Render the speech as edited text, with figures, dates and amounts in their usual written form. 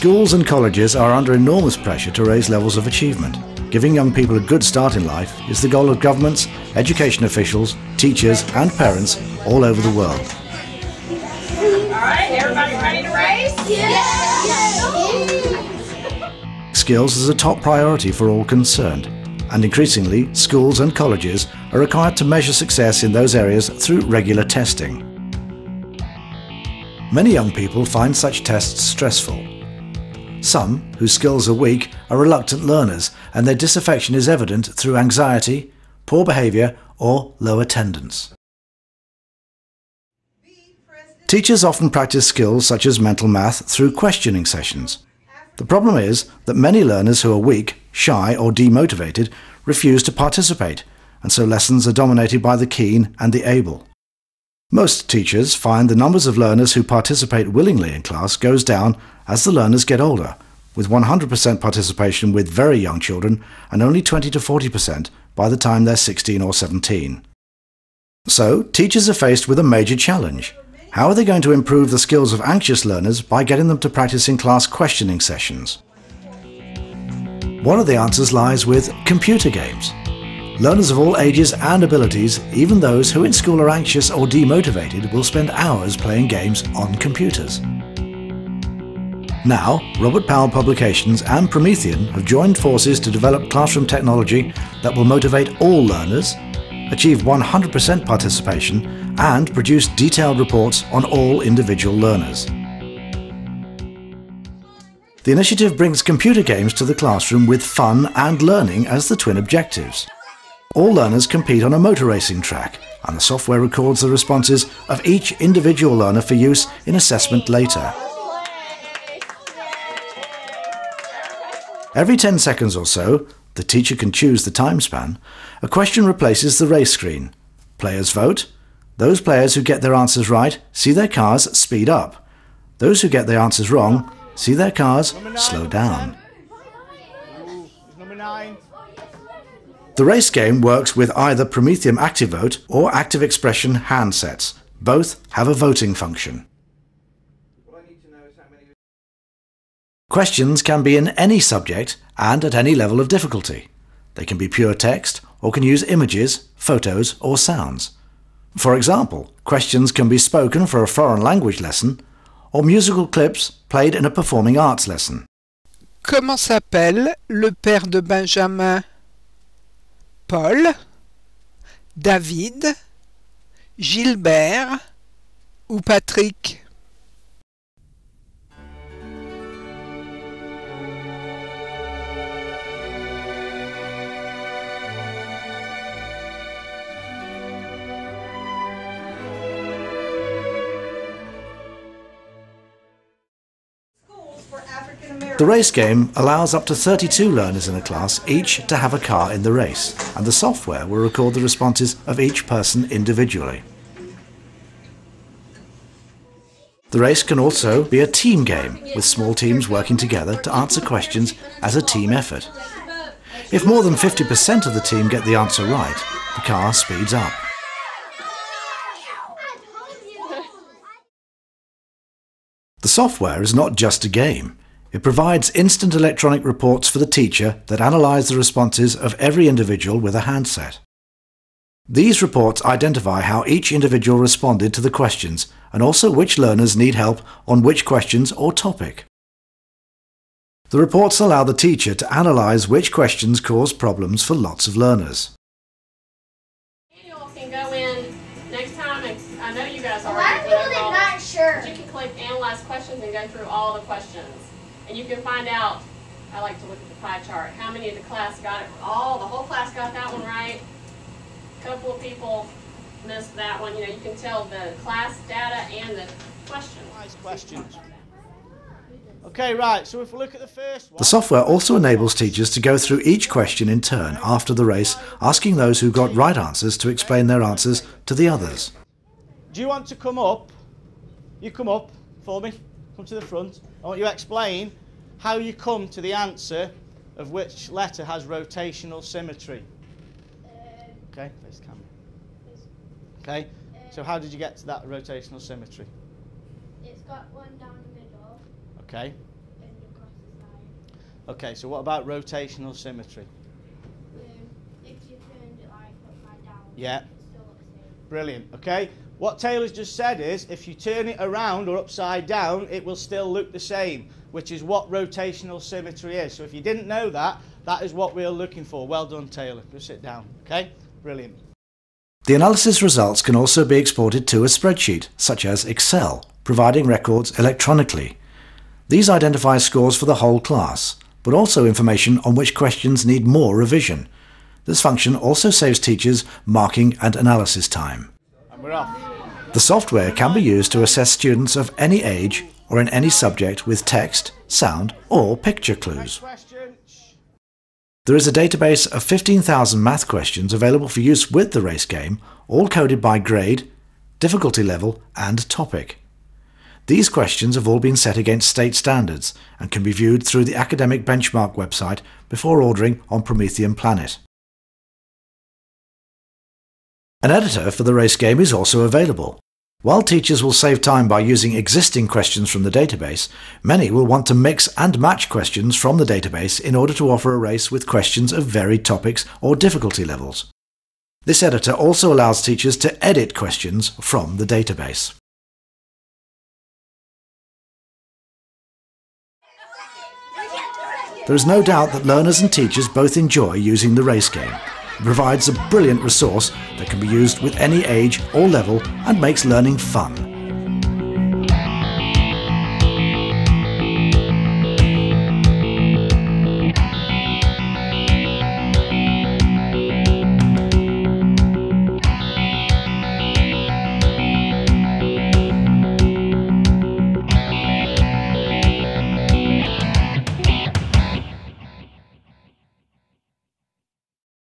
Schools and colleges are under enormous pressure to raise levels of achievement. Giving young people a good start in life is the goal of governments, education officials, teachers and parents all over the world. Alright, everybody ready to race? Yes! Skills is a top priority for all concerned, and increasingly schools and colleges are required to measure success in those areas through regular testing. Many young people find such tests stressful. Some, whose skills are weak, are reluctant learners, and their disaffection is evident through anxiety, poor behaviour or low attendance. Teachers often practice skills such as mental math through questioning sessions. The problem is that many learners who are weak, shy or demotivated refuse to participate, and so lessons are dominated by the keen and the able. Most teachers find the numbers of learners who participate willingly in class goes down as the learners get older, with 100% participation with very young children and only 20 to 40% by the time they're 16 or 17. So, teachers are faced with a major challenge. How are they going to improve the skills of anxious learners by getting them to practice in class questioning sessions? One of the answers lies with computer games. Learners of all ages and abilities, even those who in school are anxious or demotivated, will spend hours playing games on computers. Now, Robert Powell Publications and Promethean have joined forces to develop classroom technology that will motivate all learners, achieve 100% participation, and produce detailed reports on all individual learners. The initiative brings computer games to the classroom with fun and learning as the twin objectives. All learners compete on a motor racing track, and the software records the responses of each individual learner for use in assessment later. Every 10 seconds or so, the teacher can choose the time span, a question replaces the race screen. Players vote. Those players who get their answers right see their cars speed up. Those who get their answers wrong see their cars slow down. The race game works with either Promethean ActiveVote or Active Expression handsets. Both have a voting function. Questions can be in any subject and at any level of difficulty. They can be pure text or can use images, photos or sounds. For example, questions can be spoken for a foreign language lesson or musical clips played in a performing arts lesson. Comment s'appelle le père de Benjamin? Paul, David, Gilbert ou Patrick? The race game allows up to 32 learners in a class each to have a car in the race, and the software will record the responses of each person individually. The race can also be a team game, with small teams working together to answer questions as a team effort. If more than 50% of the team get the answer right, the car speeds up. The software is not just a game. It provides instant electronic reports for the teacher that analyse the responses of every individual with a handset. These reports identify how each individual responded to the questions and also which learners need help on which questions or topic. The reports allow the teacher to analyse which questions cause problems for lots of learners. You can go in next time, and I know you guys are. A lot of people are not sure. You can click Analyze Questions and go through all the questions. And you can find out, I like to look at the pie chart, how many of the class got it, the whole class got that one right. A couple of people missed that one. You know, you can tell the class data and the questions. Nice questions. Okay, right, so if we look at the first one... The software also enables teachers to go through each question in turn after the race, asking those who got right answers to explain their answers to the others. Do you want to come up? You come up for me. Come to the front. I want you to explain how you come to the answer of which letter has rotational symmetry. Okay, face camera. Okay, so how did you get to that rotational symmetry? It's got one down the middle. Okay. And you've Okay, so what about rotational symmetry? If you turned it like upside down, Yeah. it still looks the same. Brilliant. Okay, what Taylor's just said is if you turn it around or upside down, it will still look the same, which is what rotational symmetry is. So if you didn't know that, that is what we're looking for. Well done, Taylor. Go sit down. Okay, brilliant. The analysis results can also be exported to a spreadsheet, such as Excel, providing records electronically. These identify scores for the whole class, but also information on which questions need more revision. This function also saves teachers marking and analysis time. And we're off. The software can be used to assess students of any age or in any subject with text, sound or picture Next clues. question. There is a database of 15,000 math questions available for use with the race game, all coded by grade, difficulty level and topic. These questions have all been set against state standards and can be viewed through the Academic Benchmark website before ordering on Promethean Planet. An editor for the race game is also available. While teachers will save time by using existing questions from the database, many will want to mix and match questions from the database in order to offer a race with questions of varied topics or difficulty levels. This editor also allows teachers to edit questions from the database. There is no doubt that learners and teachers both enjoy using the race game. It provides a brilliant resource that can be used with any age or level and makes learning fun.